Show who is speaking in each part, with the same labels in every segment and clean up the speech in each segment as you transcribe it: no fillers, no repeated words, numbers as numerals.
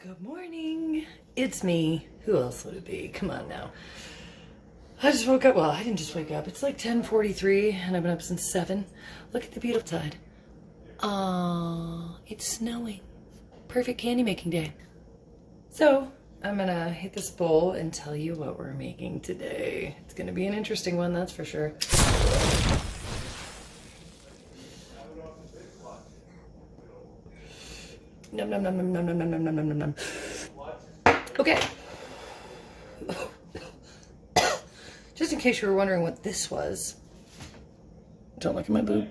Speaker 1: Good morning. It's me. Who else would it be? Come on now. I just woke up. Well, I didn't just wake up. It's like 10:43 and I've been up since 7. Look at the beautiful tide. It's snowing. Perfect candy making day. So I'm gonna hit this bowl and tell you what we're making today. It's gonna be an interesting one, that's for sure. Num num num num num num num num num num num. Okay. Just in case you were wondering what this was. Don't look at my boob.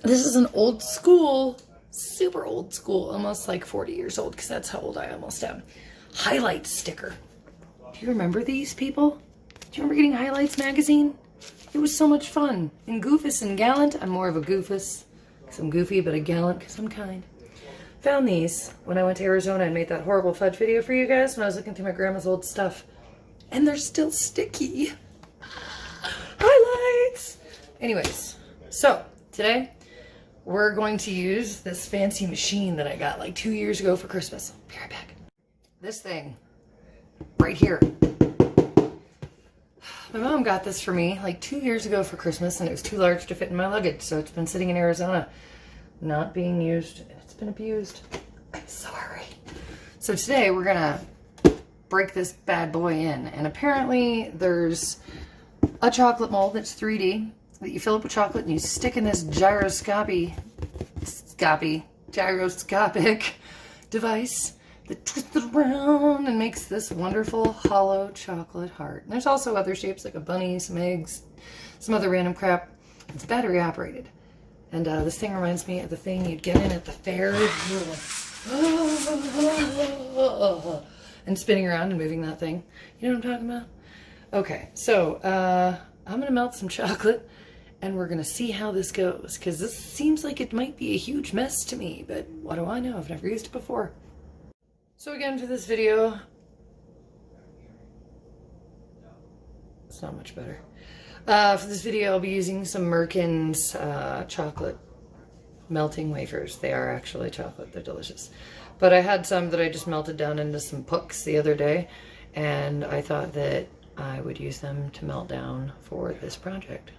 Speaker 1: This is an old school, super old school, almost like 40 years old, because that's how old I almost am. Highlight sticker. Do you remember these, people? Do you remember getting Highlights magazine? It was so much fun. And Goofus and Gallant. I'm more of a Goofus because I'm goofy, but a Gallant because I'm kind. Found these when I went to Arizona and made that horrible fudge video for you guys when I was looking through my grandma's old stuff. And they're still sticky. Highlights! Anyways, so today we're going to use this fancy machine that I got like 2 years ago for Christmas. Be right back. This thing right here. My mom got this for me like 2 years ago for Christmas and it was too large to fit in my luggage. So it's been sitting in Arizona, not being used. It's been abused. I'm sorry. So today we're gonna break this bad boy in. And apparently there's a chocolate mold that's 3D that you fill up with chocolate and you stick in this gyroscopic device that twists it around and makes this wonderful hollow chocolate heart. And there's also other shapes like a bunny, some eggs, some other random crap. It's battery operated. And this thing reminds me of the thing you'd get in at the fair. And spinning around and moving that thing. You know what I'm talking about? Okay, so I'm gonna melt some chocolate and we're gonna see how this goes, because this seems like it might be a huge mess to me, but what do I know? I've never used it before. So again, for this video, it's not much better. For this video, I'll be using some Merkin's chocolate melting wafers. They are actually chocolate, they're delicious. But I had some that I just melted down into some pucks the other day, and I thought that I would use them to melt down for this project.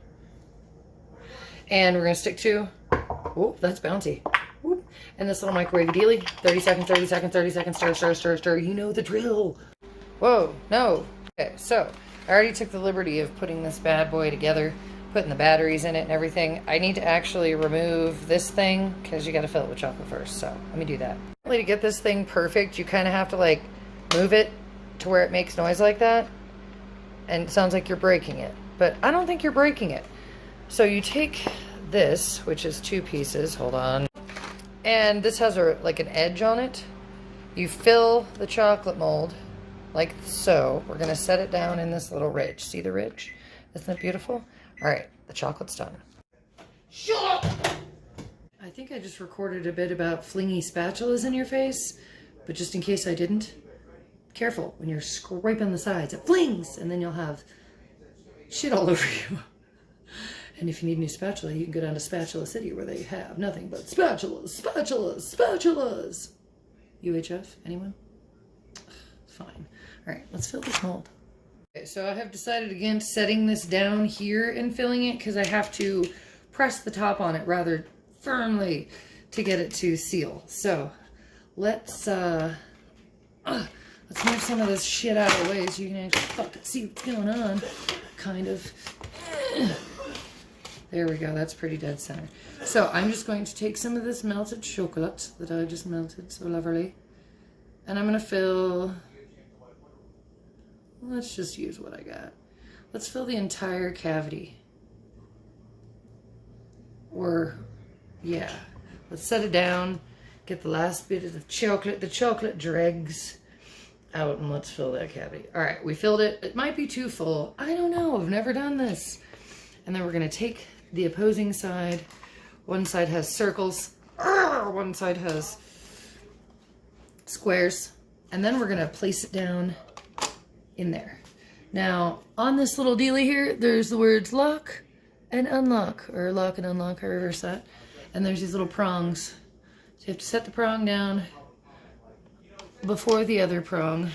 Speaker 1: And we're gonna stick to, oh, that's bouncy. Whoop. And this little microwave dealy, 30 seconds, 30 seconds, 30 seconds, stir, stir, stir, stir. You know the drill. Whoa, no. Okay, so I already took the liberty of putting this bad boy together, putting the batteries in it and everything. I need to actually remove this thing because you got to fill it with chocolate first. So let me do that. To get this thing perfect, you kind of have to like move it to where it makes noise like that. And it sounds like you're breaking it, but I don't think you're breaking it. So you take this, which is 2 pieces, hold on. And this has like an edge on it. You fill the chocolate mold like so. We're gonna set it down in this little ridge. See the ridge? Isn't that beautiful? All right, the chocolate's done. Shut up! I think I just recorded a bit about flingy spatulas in your face, but just in case I didn't, careful, when you're scraping the sides, it flings, and then you'll have shit all over you. And if you need a new spatula, you can go down to Spatula City where they have nothing but spatulas, spatulas, spatulas. UHF, anyone? Fine. All right, let's fill this mold. Okay, so I have decided against setting this down here and filling it because I have to press the top on it rather firmly to get it to seal. So let's move some of this shit out of the way so you can actually fucking see what's going on. Kind of. There we go, that's pretty dead center. So I'm just going to take some of this melted chocolate that I just melted so lovely. And I'm gonna fill, let's just use what I got. Let's fill the entire cavity. Or, yeah. Let's set it down, get the last bit of the chocolate dregs out, and let's fill that cavity. All right, we filled it. It might be too full. I don't know, I've never done this. And then we're gonna take the opposing side. One side has circles, one side has squares, and then we're gonna place it down in there. Now, on this little dealie here, there's the words lock and unlock, or lock and unlock, I reverse that. And there's these little prongs. So you have to set the prong down, before the other prong.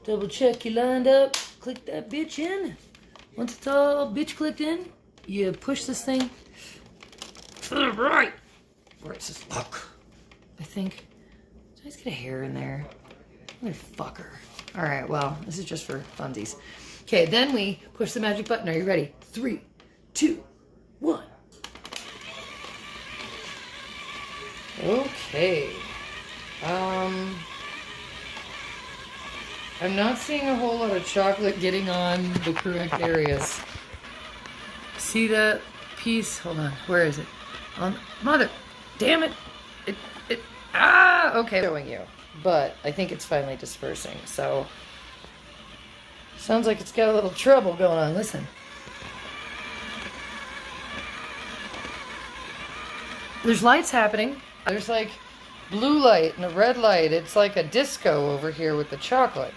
Speaker 1: Double check you lined up. Click that bitch in. Once it's all bitch clicked in, you push this thing to the right. Where it says lock. I think. Did I just get a hair in there? Motherfucker. Alright, well, this is just for funsies. Okay, then we push the magic button. Are you ready? 3, 2, 1. Okay. I'm not seeing a whole lot of chocolate getting on the correct areas. See that piece? Hold on. Where is it? On mother. Damn it. Okay. Showing you. But I think it's finally dispersing. So sounds like it's got a little trouble going on. Listen. There's lights happening. There's like blue light and a red light. It's like a disco over here with the chocolate.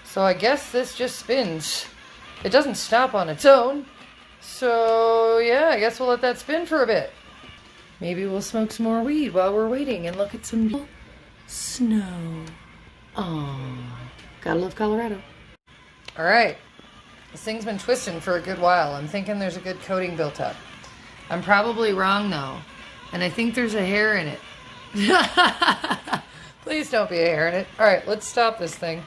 Speaker 1: So I guess this just spins. It doesn't stop on its own. So yeah, I guess we'll let that spin for a bit. Maybe we'll smoke some more weed while we're waiting and look at some snow. Oh, gotta love Colorado. All right, this thing's been twisting for a good while. I'm thinking there's a good coating built up. I'm probably wrong though, and I think there's a hair in it. Please don't be a hair in it. All right, let's stop this thing.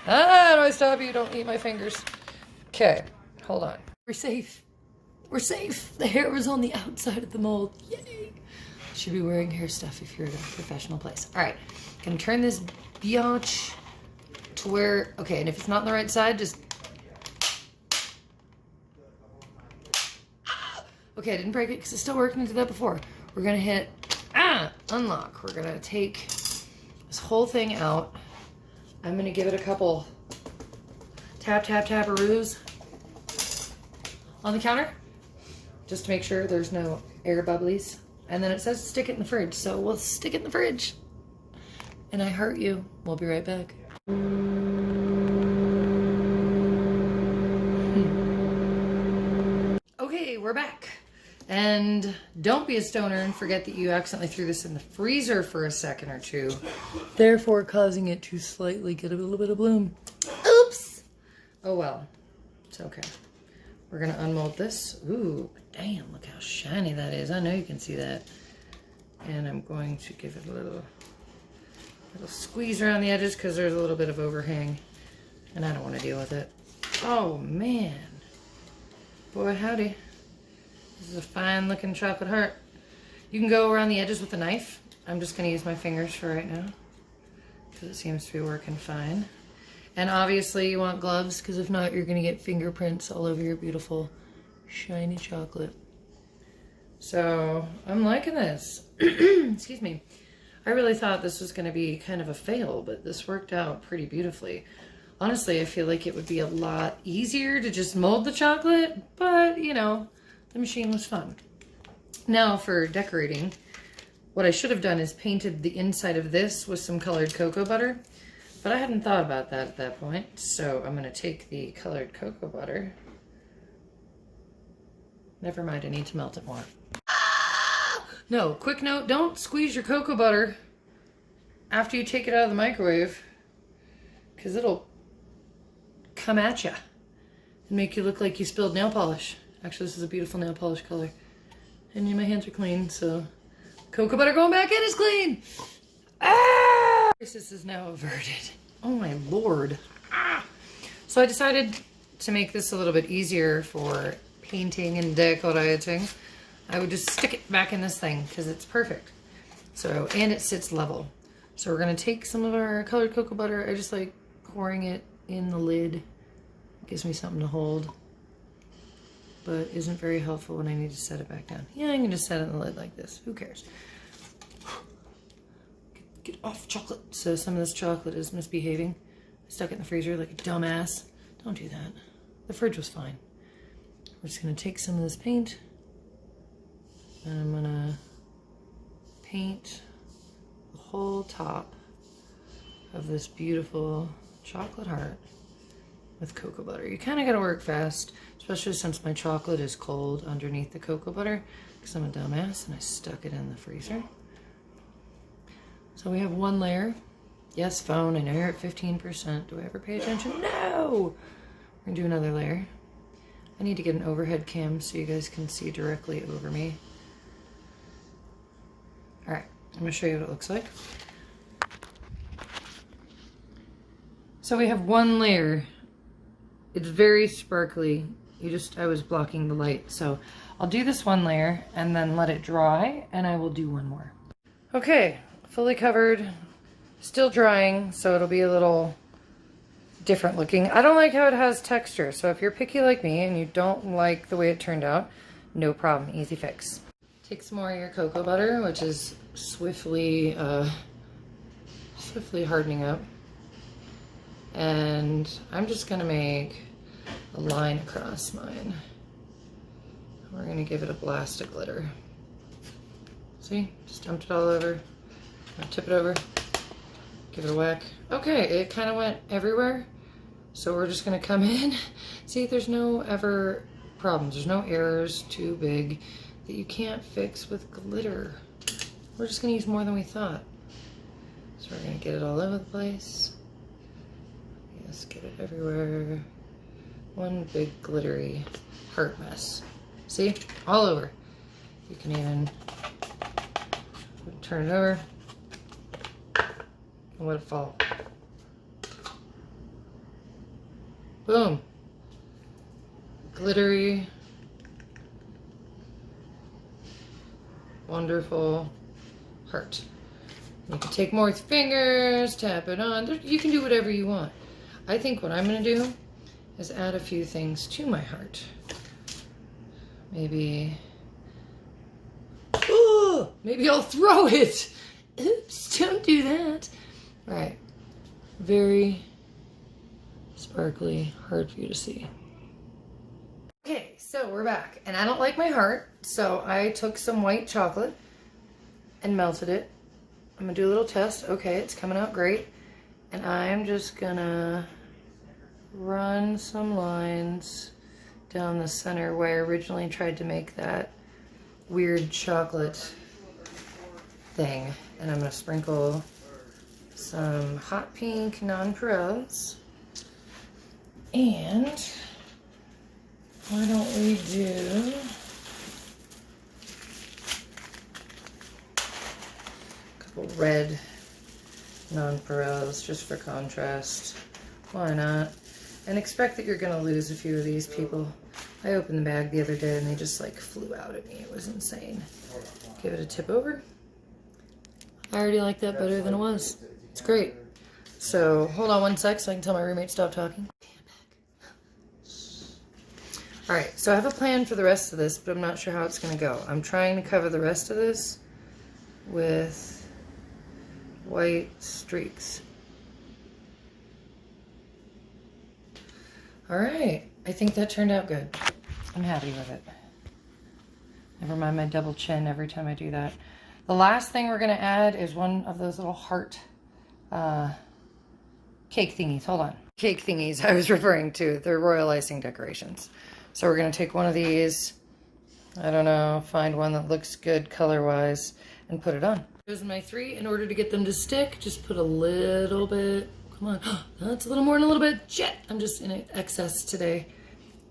Speaker 1: How do I stop you? Don't eat my fingers. Okay, hold on. We're safe. We're safe. The hair was on the outside of the mold. Yay. Should be wearing hair stuff if you're at a professional place. All right, gonna turn this biatch to where, okay, and if it's not on the right side, just, okay, I didn't break it because it's still working. I did that before. We're gonna hit, unlock. We're gonna take this whole thing out. I'm gonna give it a couple tap-aroos on the counter, just to make sure there's no air bubblies. And then it says stick it in the fridge, so we'll stick it in the fridge. And I heart you. We'll be right back. Okay, we're back. And don't be a stoner and forget that you accidentally threw this in the freezer for a second or two, therefore causing it to slightly get a little bit of bloom. Oops! Oh well, it's okay. We're gonna unmold this. Ooh, damn, look how shiny that is. I know you can see that. And I'm going to give it a little squeeze around the edges because there's a little bit of overhang and I don't want to deal with it. Oh man, boy howdy. This is a fine looking chocolate heart. You can go around the edges with a knife. I'm just going to use my fingers for right now because it seems to be working fine. And obviously you want gloves because if not you're going to get fingerprints all over your beautiful shiny chocolate. So I'm liking this. Excuse me. I really thought this was going to be kind of a fail, but this worked out pretty beautifully. Honestly, I feel like it would be a lot easier to just mold the chocolate, but you know, the machine was fun. Now for decorating, what I should have done is painted the inside of this with some colored cocoa butter, but I hadn't thought about that at that point. So I'm going to take the colored cocoa butter. Never mind, I need to melt it more. No, quick note, don't squeeze your cocoa butter after you take it out of the microwave because it'll come at you and make you look like you spilled nail polish. Actually, this is a beautiful nail polish color. And my hands are clean, so cocoa butter going back in is clean. Ah! This is now averted. Oh my lord. Ah! So I decided to make this a little bit easier for painting and decorating. I would just stick it back in this thing because it's perfect. So, and it sits level. So we're gonna take some of our colored cocoa butter. I just like pouring it in the lid. It gives me something to hold, but isn't very helpful when I need to set it back down. Yeah, I can just set it in the lid like this. Who cares? Get off chocolate. So some of this chocolate is misbehaving. I stuck it in the freezer like a dumbass. Don't do that. The fridge was fine. We're just gonna take some of this paint and I'm gonna paint the whole top of this beautiful chocolate heart with cocoa butter. You kind of gotta work fast, especially since my chocolate is cold underneath the cocoa butter because I'm a dumbass and I stuck it in the freezer. So we have one layer Yes, phone, I know you're at 15%. Do I ever pay attention? No! We're gonna do another layer. I need to get an overhead cam so you guys can see directly over me. All right, I'm gonna show you what it looks like. So we have one layer. It's very sparkly. I was blocking the light. So I'll do this one layer and then let it dry, and I will do one more. Okay, fully covered, still drying, so it'll be a little different looking. I don't like how it has texture, so if you're picky like me and you don't like the way it turned out, no problem, easy fix. Take some more of your cocoa butter, which is swiftly hardening up. And I'm just gonna make a line across mine. We're gonna give it a blast of glitter. See, just dumped it all over. I'll tip it over, give it a whack. Okay, it kind of went everywhere. So we're just gonna come in. See, there's no ever problems. There's no errors too big that you can't fix with glitter. We're just gonna use more than we thought. So we're gonna get it all over the place. Yes, get it everywhere. One big glittery heart mess. See, all over. You can even turn it over and let it fall. Boom. Glittery. Wonderful heart. You can take more with your fingers, tap it on. You can do whatever you want. I think what I'm going to do is add a few things to my heart. Maybe I'll throw it. Oops, don't do that. All right. Very sparkly, hard for you to see. Okay, so we're back, and I don't like my heart, so I took some white chocolate and melted it. I'm gonna do a little test. Okay, it's coming out great. And I'm just gonna run some lines down the center where I originally tried to make that weird chocolate thing. And I'm gonna sprinkle some hot pink nonpareils. And why don't we do a couple red nonpareils just for contrast. Why not? And expect that you're gonna lose a few of these, people. I opened the bag the other day and they just like flew out at me. It was insane. Give it a tip over. I already like that better than it was. It's great. So hold on one sec so I can tell my roommate to stop talking. All right, so I have a plan for the rest of this, but I'm not sure how it's gonna go. I'm trying to cover the rest of this with white streaks. All right, I think that turned out good. I'm happy with it. Never mind my double chin every time I do that. The last thing we're gonna add is one of those little heart cake thingies. Hold on. Cake thingies I was referring to. They're royal icing decorations. So we're gonna take one of these, I don't know, find one that looks good color-wise and put it on. Those are my three. In order to get them to stick, just put a little bit, come on, that's a little more than a little bit, shit, I'm just in excess today.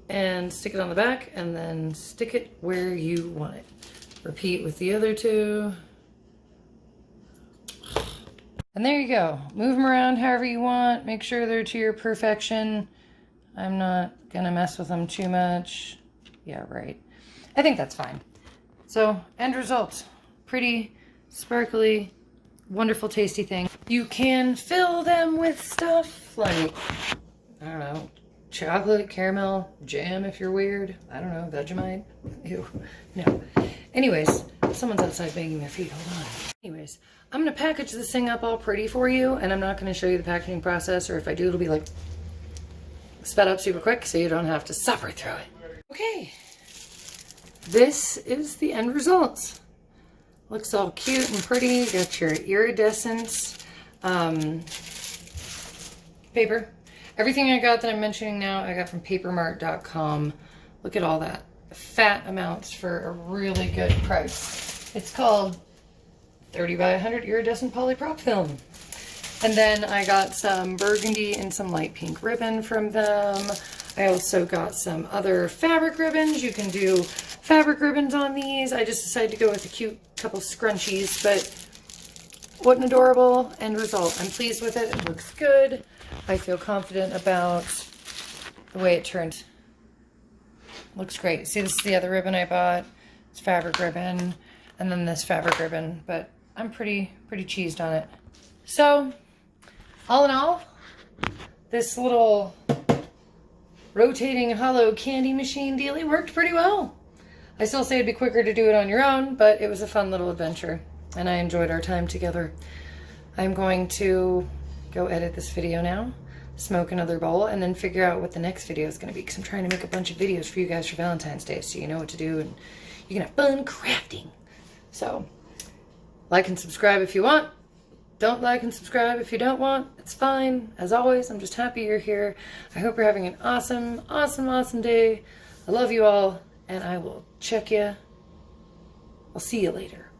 Speaker 1: And stick it on the back and then stick it where you want it. Repeat with the other two. And there you go. Move them around however you want. Make sure they're to your perfection. I'm not gonna mess with them too much. Yeah, right. I think that's fine. So, end result. Pretty, sparkly, wonderful, tasty thing. You can fill them with stuff like, I don't know, chocolate, caramel, jam if you're weird. I don't know, Vegemite. Ew, no. Anyways, someone's outside banging their feet. Hold on. Anyways, I'm gonna package this thing up all pretty for you, and I'm not gonna show you the packaging process, or if I do, it'll be like sped up super quick so you don't have to suffer through it. Okay, this is the end result. Looks all cute and pretty. You got your iridescent paper. Everything I got that I'm mentioning now, I got from papermart.com. Look at all that. Fat amounts for a really good price. It's called 30 by 100 iridescent polyprop film. And then I got some burgundy and some light pink ribbon from them. I also got some other fabric ribbons. You can do fabric ribbons on these. I just decided to go with a cute couple scrunchies, but what an adorable end result. I'm pleased with it. It looks good. I feel confident about the way it turned. Looks great. See, this is the other ribbon I bought. It's fabric ribbon, and then this fabric ribbon, but I'm pretty cheesed on it. So, all in all, this little rotating hollow candy machine dealie worked pretty well. I still say it'd be quicker to do it on your own, but it was a fun little adventure, and I enjoyed our time together. I'm going to go edit this video now, smoke another bowl, and then figure out what the next video is going to be, because I'm trying to make a bunch of videos for you guys for Valentine's Day, so you know what to do, and you can have fun crafting. So, like and subscribe if you want. Don't like and subscribe if you don't want. It's fine. As always, I'm just happy you're here. I hope you're having an awesome, awesome, awesome day. I love you all, and I will check you. I'll see you later.